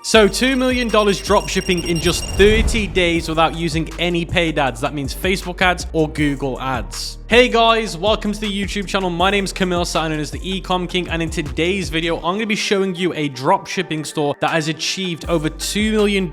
So $2 million dropshipping in just 30 days without using any paid ads. That means Facebook ads or Google ads. Hey guys, welcome to the YouTube channel. My name is Camille, known as the ECOM King, and in today's video, I'm going to be showing you a dropshipping store that has achieved over $2 million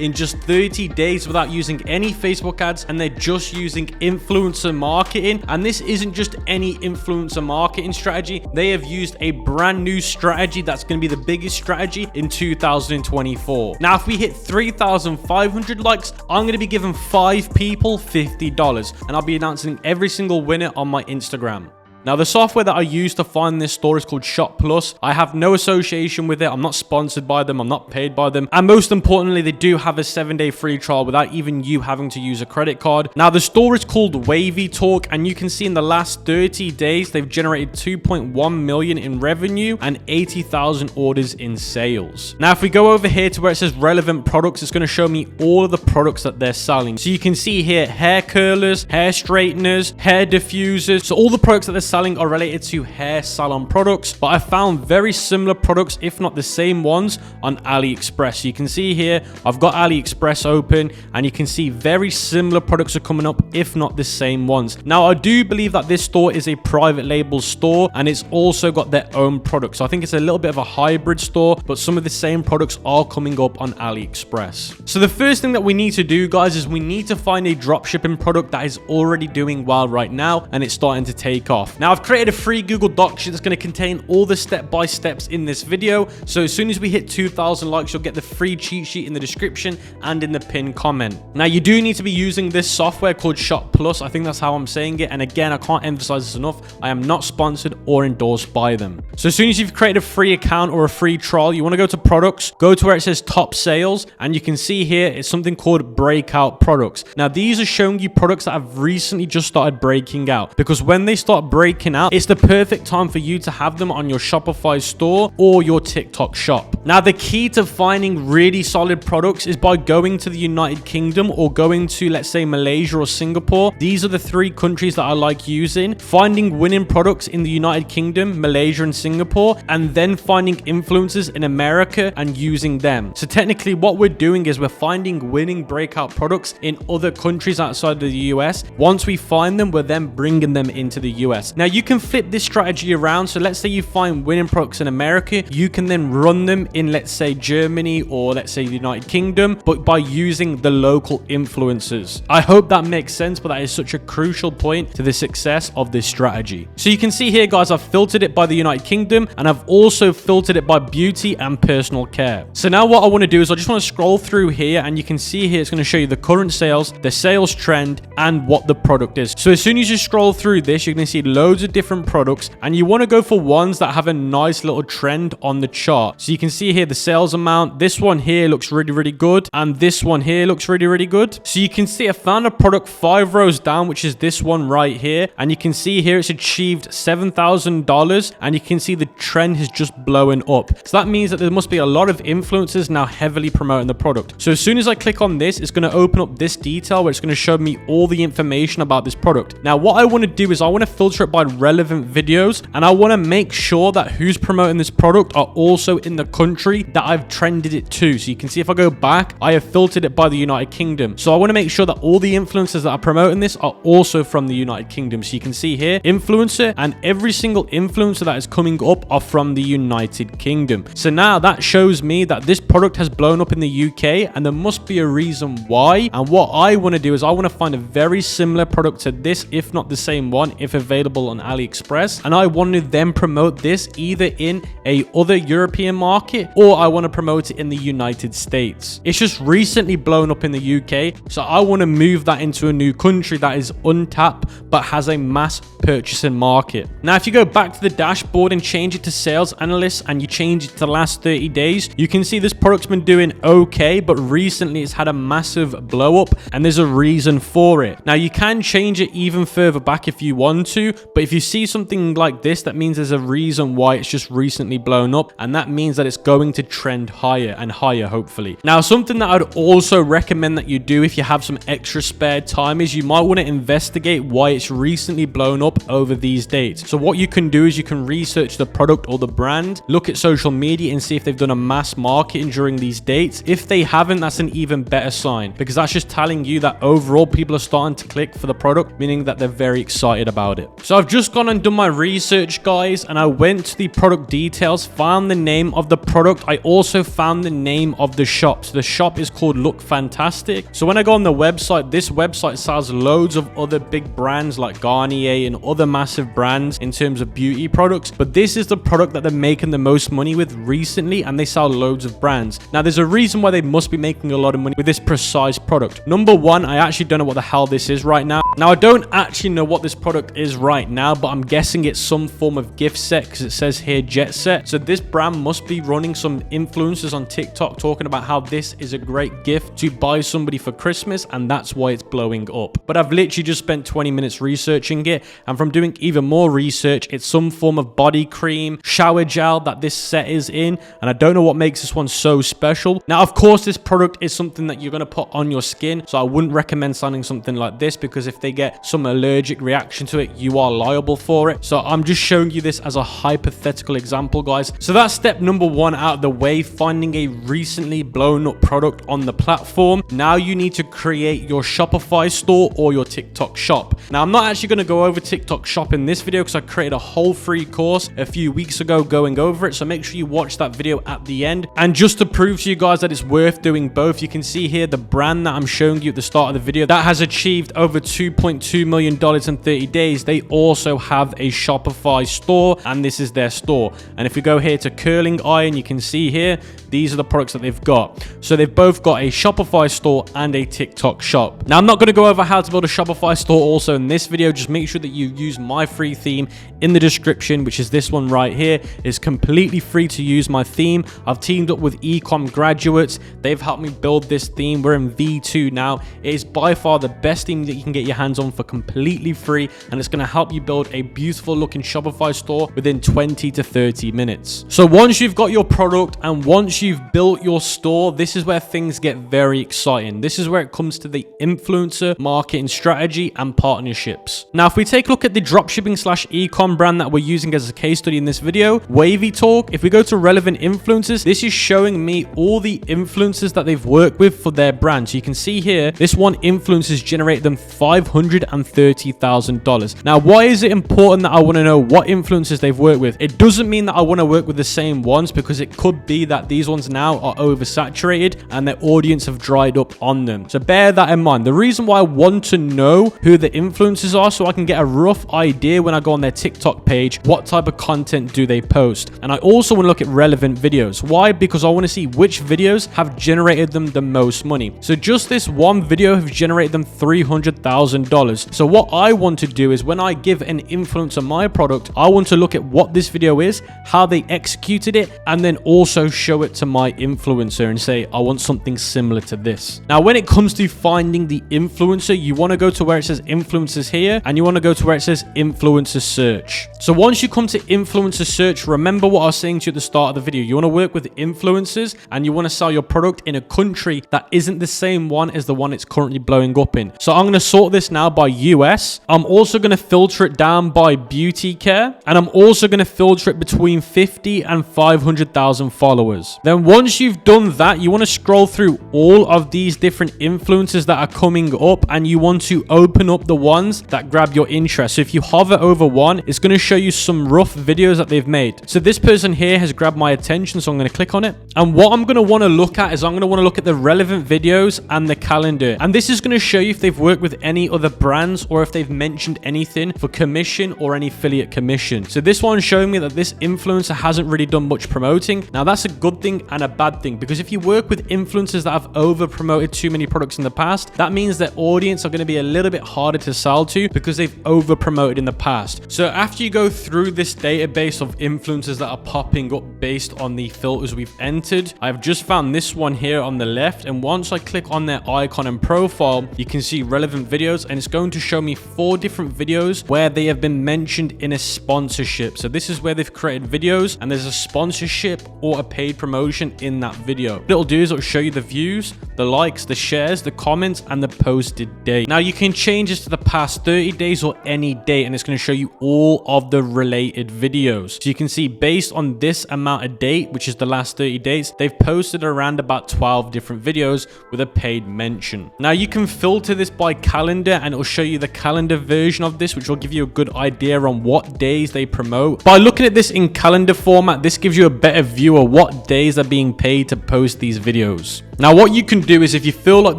in just 30 days without using any Facebook ads, and they're just using influencer marketing. And this isn't just any influencer marketing strategy. They have used a brand new strategy that's going to be the biggest strategy in 2024. Now, if we hit 3,500 likes, I'm going to be giving 5 people $50, and I'll be announcing every single winner on my Instagram. Now, the software that I use to find this store is called Shop Plus. I have no association with it. I'm not sponsored by them. I'm not paid by them. And most importantly, they do have a 7-day free trial without even you having to use a credit card. Now, the store is called Wavy Talk, and you can see in the last 30 days, they've generated 2.1 million in revenue and 80,000 orders in sales. Now, if we go over here to where it says relevant products, it's going to show me all of the products that they're selling. So you can see here, hair curlers, hair straighteners, hair diffusers. So all the products that they're selling are related to hair salon products, but I found very similar products, if not the same ones, on AliExpress. So you can see here, I've got AliExpress open, and you can see very similar products are coming up, if not the same ones. Now, I do believe that this store is a private label store, and it's also got their own products. So I think it's a little bit of a hybrid store, but some of the same products are coming up on AliExpress. So the first thing that we need to do, guys, is we need to find a dropshipping product that is already doing well right now, and it's starting to take off. Now, I've created a free Google Doc sheet that's going to contain all the step-by-steps in this video. So as soon as we hit 2,000 likes, you'll get the free cheat sheet in the description and in the pinned comment. Now, you do need to be using this software called Shop Plus. I think that's how I'm saying it. And again, I can't emphasize this enough. I am not sponsored or endorsed by them. So as soon as you've created a free account or a free trial, you want to go to products, go to where it says top sales, and you can see here it's something called breakout products. Now, these are showing you products that have recently just started breaking out, because when they start breaking out, it's the perfect time for you to have them on your Shopify store or your TikTok shop. Now, the key to finding really solid products is by going to the United Kingdom or going to, let's say, Malaysia or Singapore. These are the 3 countries that I like using. Finding winning products in the United Kingdom, Malaysia, and Singapore, and then finding influencers in America and using them. So technically, what we're doing is we're finding winning breakout products in other countries outside of the US. Once we find them, we're then bringing them into the US. Now, you can flip this strategy around. So let's say you find winning products in America, you can then run them in, let's say, Germany or let's say the United Kingdom, but by using the local influencers. I hope that makes sense, but that is such a crucial point to the success of this strategy. So you can see here, guys, I've filtered it by the United Kingdom, and I've also filtered it by beauty and personal care. So now what I want to do is I just want to scroll through here, and you can see here it's going to show you the current sales, the sales trend, and what the product is. So as soon as you scroll through this, you're going to see loads of different products, and you want to go for ones that have a nice little trend on the chart. So you can see here the sales amount. This one here looks really good, and this one here looks really good. So you can see I found a product 5 rows down, which is this one right here, and you can see here it's achieved $7,000, and you can see the trend has just blown up. So that means that there must be a lot of influencers now heavily promoting the product. So as soon as I click on this, it's going to open up this detail where it's going to show me all the information about this product. Now, what I want to do is I want to filter it by relevant videos, and I want to make sure that who's promoting this product are also in the country that I've trended it to. So you can see if I go back, I have filtered it by the United Kingdom. So I want to make sure that all the influencers that are promoting this are also from the United Kingdom. So you can see here, influencer, and every single influencer that is coming up are from the United Kingdom. So now that shows me that this product has blown up in the UK, and there must be a reason why. And what I want to do is I want to find a very similar product to this, if not the same one, if available on AliExpress, and I want to then promote this either in a other European market or I want to promote it in the United States. It's just recently blown up in the UK, so I want to move that into a new country that is untapped but has a mass purchasing market. Now, if you go back to the dashboard and change it to sales analysts and you change it to the last 30 days, you can see this product's been doing okay, but recently it's had a massive blow up, and there's a reason for it. Now, you can change it even further back if you want to, But if you see something like this, that means there's a reason why it's just recently blown up, and that means that it's going to trend higher and higher, hopefully. Now, something that I'd also recommend that you do if you have some extra spare time is you might want to investigate why it's recently blown up over these dates. So what you can do is you can research the product or the brand, look at social media and see if they've done a mass marketing during these dates. If they haven't, that's an even better sign, because that's just telling you that overall people are starting to click for the product, meaning that they're very excited about it. So I've just gone and done my research, guys, and I went to the product details, found the name of the product. I also found the name of the shop. So the shop is called Look Fantastic. So when I go on the website, this website sells loads of other big brands like Garnier and other massive brands in terms of beauty products, but this is the product that they're making the most money with recently, and they sell loads of brands. Now, there's a reason why they must be making a lot of money with this precise product. Number one, I actually don't know what the hell this is right now. Now, I don't actually know what this product is right now, but I'm guessing it's some form of gift set because it says here Jet Set. So this brand must be running some influencers on TikTok talking about how this is a great gift to buy somebody for Christmas, and that's why it's blowing up. But I've literally just spent 20 minutes researching it, and from doing even more research, it's some form of body cream, shower gel that this set is in, and I don't know what makes this one so special. Now, of course, this product is something that you're going to put on your skin, so I wouldn't recommend selling something like this, because if they get some allergic reaction to it, you are liable for it. So I'm just showing you this as a hypothetical example, guys. So that's step number one out of the way, finding a recently blown up product on the platform. Now you need to create your Shopify store or your TikTok shop. Now, I'm not actually going to go over TikTok shop in this video because I created a whole free course a few weeks ago going over it, so make sure you watch that video at the end. And just to prove to you guys that it's worth doing both, you can see here the brand that I'm showing you at the start of the video that has achieved over $2.2 million in 30 days. They also have a Shopify store, and this is their store. And if we go here to curling iron, you can see here these are the products that they've got. So they've both got a Shopify store and a TikTok shop. Now, I'm not going to go over how to build a Shopify store also in this video. Just make sure that you use my free theme in the description, which is this one right here. It's completely free to use my theme. I've teamed up with ECOM graduates. They've helped me build this theme. We're in V2 now. It is by far the best theme that you can get your hands on for completely free, and it's going to help you build a beautiful looking Shopify store within 20 to 30 minutes. So once you've got your product and once you've built your store, this is where things get very exciting. This is where it comes to the influencer marketing strategy and partnerships. Now, if we take a look at the dropshipping / e-com brand that we're using as a case study in this video, Wavy Talk, if we go to relevant influencers, this is showing me all the influencers that they've worked with for their brand. So you can see here, this one influencers generate them $530,000. Now, why is it important that I want to know what influencers they've worked with? It doesn't mean that I want to work with the same ones, because it could be that these ones now are oversaturated and their audience have dried up on them. So bear that in mind. The reason why I want to know who the influencers are, so I can get a rough idea when I go on their TikTok page, what type of content do they post. And I also want to look at relevant videos. Why? Because I want to see which videos have generated them the most money. So just this one video have generated them $300,000. So what I want to do is when I give an influencer my product, I want to look at what this video is, how they executed it, and then also show it to my influencer and say, I want something similar to this. Now, when it comes to finding the influencer, you want to go to where it says influencers here, and you want to go to where it says influencer search. So once you come to influencer search, remember what I was saying to you at the start of the video. You want to work with influencers and you want to sell your product in a country that isn't the same one as the one it's currently blowing up in. So I'm going to sort this now by US. I'm also going to filter it down by beauty care, and I'm also going to filter it between 50 and 500,000 followers. Then once you've done that, you want to scroll through all of these different influencers that are coming up, and you want to open up the ones that grab your interest. So if you hover over one, it's going to show you some rough videos that they've made. So this person here has grabbed my attention, so I'm going to click on it. And what I'm going to want to look at is I'm going to want to look at the relevant videos and the calendar. And this is going to show you if they've worked with any other brands or if they've mentioned anything for commission or any affiliate commission. So this one's showing me that this influencer hasn't really done much promoting. Now, that's a good thing and a bad thing, because if you work with influencers that have over promoted too many products in the past, that means their audience are going to be a little bit harder to sell to because they've over promoted in the past. So after you go through this database of influencers that are popping up based on the filters we've entered, I've just found this one here on the left, and once I click on their icon and profile, you can see relevant videos, and it's going to show me 4 different videos where where they have been mentioned in a sponsorship. So this is where they've created videos and there's a sponsorship or a paid promotion in that video. What it'll do is it'll show you the views, the likes, the shares, the comments, and the posted date. Now you can change this to the past 30 days or any date, and it's going to show you all of the related videos. So you can see based on this amount of date, which is the last 30 days, they've posted around about 12 different videos with a paid mention. Now you can filter this by calendar and it'll show you the calendar version of this, which will give you a good idea on what days they promote. By looking at this in calendar format, this gives you a better view of what days are being paid to post these videos. Now what you can do is if you feel like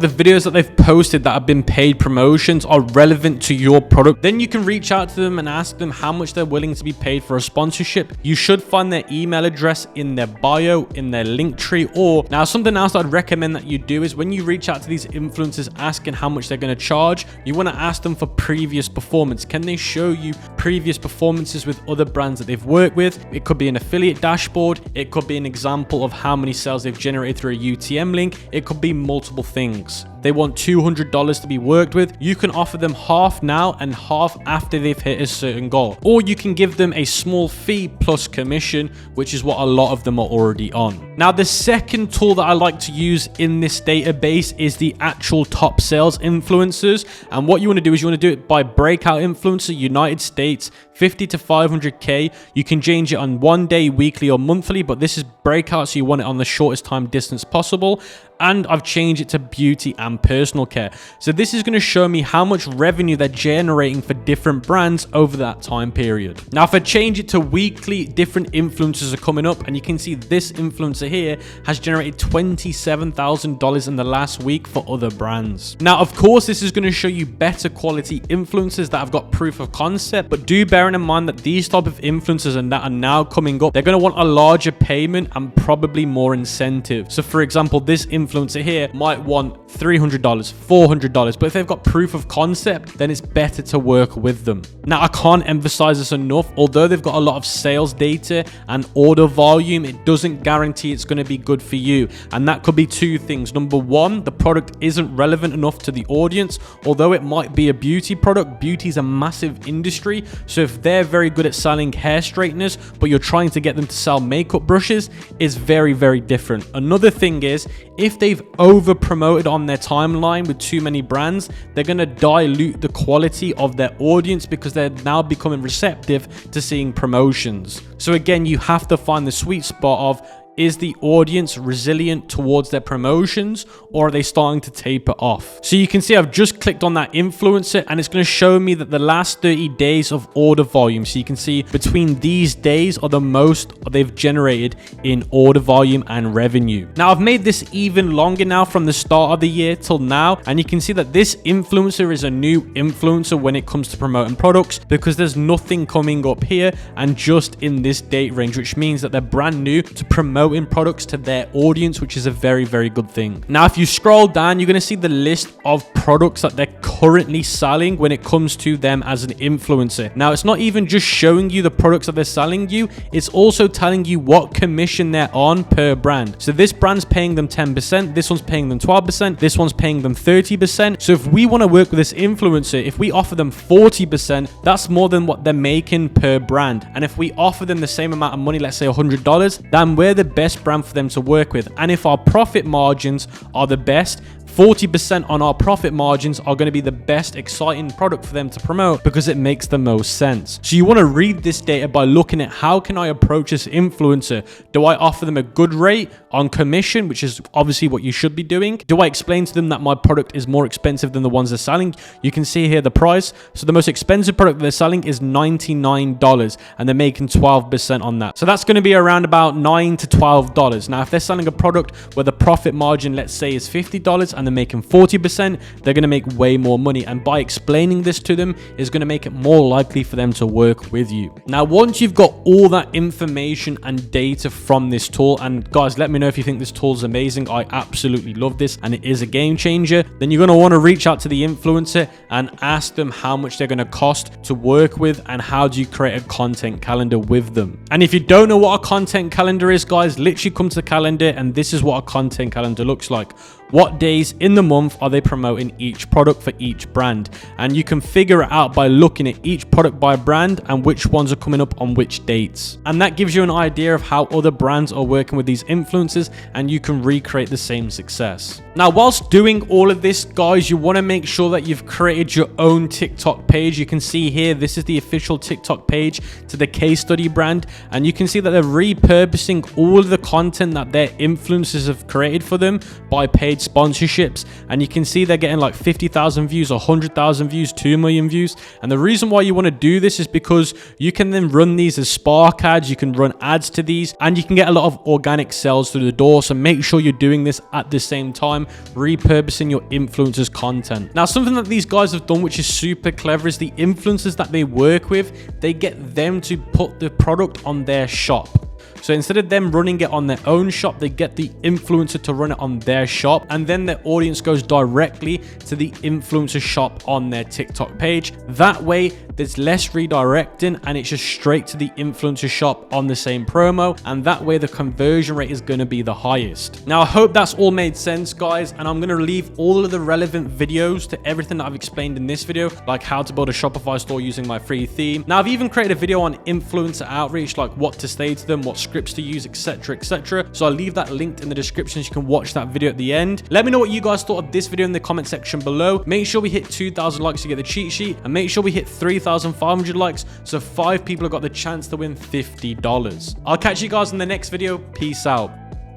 the videos that they've posted that have been paid promotions are relevant to your product, then you can reach out to them and ask them how much they're willing to be paid for a sponsorship. You should find their email address in their bio, in their link tree, or now something else I'd recommend that you do is when you reach out to these influencers asking how much they're going to charge, you want to ask them for previous performance. Can they show you previous performances with other brands that they've worked with? It could be an affiliate dashboard. It could be an example of how many sales they've generated through a UTM link. It could be multiple things. They want $200 to be worked with. You can offer them half now and half after they've hit a certain goal. Or you can give them a small fee plus commission, which is what a lot of them are already on. Now, the second tool that I like to use in this database is the actual top sales influencers. And what you want to do is you want to do it by breakout influencer, United States, 50 to 500K. You can change it on 1 day, weekly, or monthly, but this is breakout, so you want it on the shortest time distance possible. And I've changed it to beauty and personal care. So this is going to show me how much revenue they're generating for different brands over that time period. Now, if I change it to weekly, different influencers are coming up, and you can see this influencer here has generated $27,000 in the last week for other brands. Now, of course, this is going to show you better quality influencers that have got proof of concept, but do bear in mind that these type of influencers and that are now coming up, they're going to want a larger payment and probably more incentive. So for example, this influencer here might want $300, $400, but if they've got proof of concept, then it's better to work with them. Now, I can't emphasize this enough. Although they've got a lot of sales data and order volume, it doesn't guarantee it's going to be good for you. And that could be two things. Number one, the product isn't relevant enough to the audience. Although it might be a beauty product, beauty is a massive industry. So if they're very good at selling hair straighteners, but you're trying to get them to sell makeup brushes, is very, very different. Another thing is, if they've over promoted on their timeline with too many brands, they're going to dilute the quality of their audience because they're now becoming receptive to seeing promotions. So again, you have to find the sweet spot of, is the audience resilient towards their promotions, or are they starting to taper off? So you can see I've just clicked on that influencer and it's going to show me that the last 30 days of order volume. So you can see between these days are the most they've generated in order volume and revenue. Now, I've made this even longer now from the start of the year till now, and you can see that this influencer is a new influencer when it comes to promoting products because there's nothing coming up here and just in this date range, which means that they're brand new to promoting products to their audience, which is a very, very good thing. Now, if you scroll down, you're going to see the list of products that they're currently selling when it comes to them as an influencer. Now, it's not even just showing you the products that they're selling you, it's also telling you what commission they're on per brand. So this brand's paying them 10%, this one's paying them 12%, this one's paying them 30%. So if we want to work with this influencer, if we offer them 40%, that's more than what they're making per brand. And if we offer them the same amount of money, let's say $100, then we're the best brand for them to work with. And if our profit margins are the best, 40% on our profit margins are going to be the best exciting product for them to promote because it makes the most sense. So you want to read this data by looking at how can I approach this influencer? Do I offer them a good rate on commission, which is obviously what you should be doing? Do I explain to them that my product is more expensive than the ones they're selling? You can see here the price. So the most expensive product they're selling is $99 and they're making 12% on that. So that's going to be around about $9 to $12. Now, if they're selling a product where the profit margin, let's say, is $50 and they're making 40%, they're going to make way more money. And by explaining this to them is going to make it more likely for them to work with you. Now, once you've got all that information and data from this tool, and guys, let me know if you think this tool is amazing. I absolutely love this and it is a game changer. Then you're going to want to reach out to the influencer and ask them how much they're going to cost to work with and how do you create a content calendar with them. And if you don't know what a content calendar is, guys, literally come to the calendar and this is what a content calendar looks like. what days in the month are they promoting each product for each brand. And you can figure it out by looking at each product by brand and which ones are coming up on which dates. And that gives you an idea of how other brands are working with these influencers, and you can recreate the same success. Now, whilst doing all of this, guys, you want to make sure that you've created your own TikTok page. You can see here, this is the official TikTok page to the case study brand, and you can see that they're repurposing all of the content that their influencers have created for them by paid sponsorships. And you can see they're getting like 50,000 views, 100,000 views, 2 million views. And the reason why you want to do this is because you can then run these as spark ads, you can run ads to these, and you can get a lot of organic sales through the door. So make sure you're doing this at the same time, repurposing your influencers content. Now, something that these guys have done which is super clever is the influencers that they work with, they get them to put the product on their shop. So instead of them running it on their own shop, they get the influencer to run it on their shop, and then their audience goes directly to the influencer shop on their TikTok page. That way, there's less redirecting and it's just straight to the influencer shop on the same promo, and that way the conversion rate is going to be the highest. Now, I hope that's all made sense, guys, and I'm going to leave all of the relevant videos to everything that I've explained in this video, like how to build a Shopify store using my free theme. Now, I've even created a video on influencer outreach, like what to say to them, what scripts to use, etc, etc. So I'll leave that linked in the description so you can watch that video at the end. Let me know what you guys thought of this video in the comment section below. Make sure we hit 2,000 likes to get the cheat sheet, and make sure we hit 3,500 likes so 5 people have got the chance to win $50. I'll catch you guys in the next video. Peace out.